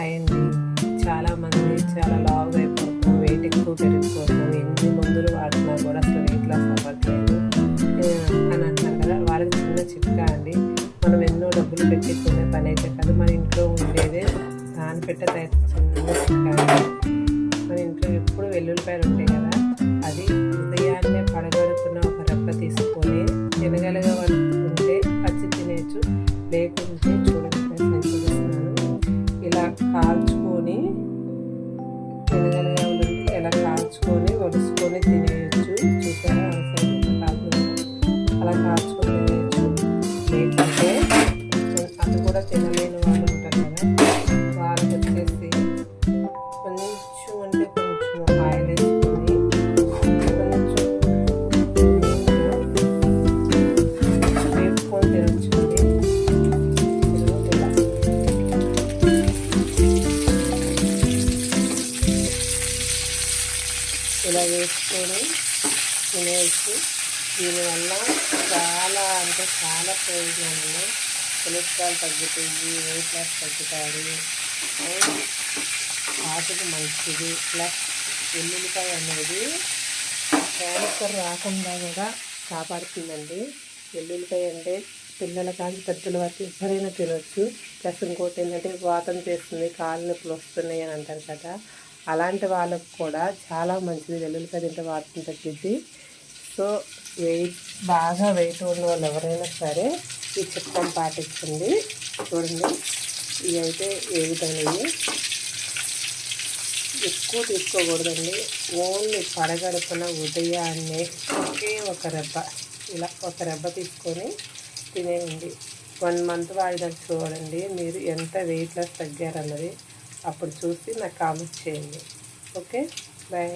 అయ్యండి. చాలామంది చాలా లావుగా అయిపోతున్నాం, వెయిట్ ఎక్కువ పెరిగిపోతున్నాం, ఎన్ని మందులు వాడినా కూడా అసలు వెయిట్ లాస్ అవ్వట్లేదు అని అంటారు కదా. వాళ్ళకి చిన్న చిట్కా అండి. మనం ఎన్నో డబ్బులు పెట్టి కొనే పని అయితే కాదు, మన ఇంట్లో ఉండేదే దాని పెట్టే చిన్న చిట్కా అండి. మన ఇంట్లో ఎప్పుడు వెల్లుల్లిపాయలు ఉంటాయి కదా, అది ఉదయాన్నే పడగడుపున ఒక రెప్ప తీసుకొని తినగలిగే వాళ్ళు ఉంటే పచ్చి తినేచ్చు, లేకుంటే చూడండి నేను చూపిస్తున్నాను. ఇలా కాల్చుకొని తినగలిగే వాళ్ళు ఇలా కాల్చుకొని ఒలుసుకొని తినేయచ్చు. చూసారా అలా కాల్చుకొని తినేయచ్చు. లేకుంటే అది కూడా తినలేని వాళ్ళు ఉంటారు కదా, వాళ్ళకి వచ్చేసి కొంచెం అంటే కొంచెం ఆయిల్ వేసుకొని కొంచెం వేపుకొని తినొచ్చండి. ఇలా వేసుకొని తినేసి దీనివల్ల చాలా అంటే చాలా ప్రయోజనాలు. కొలెస్ట్రాల్ తగ్గుతుంది, వెయిట్ లాస్ తగ్గుతారు, హార్ట్కి మంచిది. ప్లస్ వెల్లుల్లిపాయ అనేది క్యాన్సర్ రాకుండా కూడా కాపాడుతుందండి. వెల్లుల్లిపాయ అంటే పిల్లల కానీ పెద్దల వరకు ఎవరైనా తినొచ్చు. ప్లస్ ఇంకోటి ఏంటంటే వాతం చేస్తుంది, కాళ్ళు నొప్పులు వస్తున్నాయి అని అంటారు కదా, అలాంటి వాళ్ళకు కూడా చాలా మంచిది. వెల్లుల్లిపాయ తింటే వాతం తగ్గిద్ది. సో బాగా వెయిట్ ఉన్న వాళ్ళు ఎవరైనా సరే ఈ చిట్కాను పాటించండి. చూడండి, ఇవి అయితే ఏమిటనేవి ఎక్కువ తీసుకోకూడదండి. ఓన్లీ పడగడుపున ఉదయాన్నే ఒకే ఒక రెబ్బ, ఇలా ఒక రెబ్బ తీసుకొని తినేయండి. 1 మంత్ వాడిన చూడండి మీరు ఎంత వెయిట్ లాస్ తగ్గారన్నది. అప్పుడు చూసి నాకు కామెంట్ చేయండి. Okay, bye.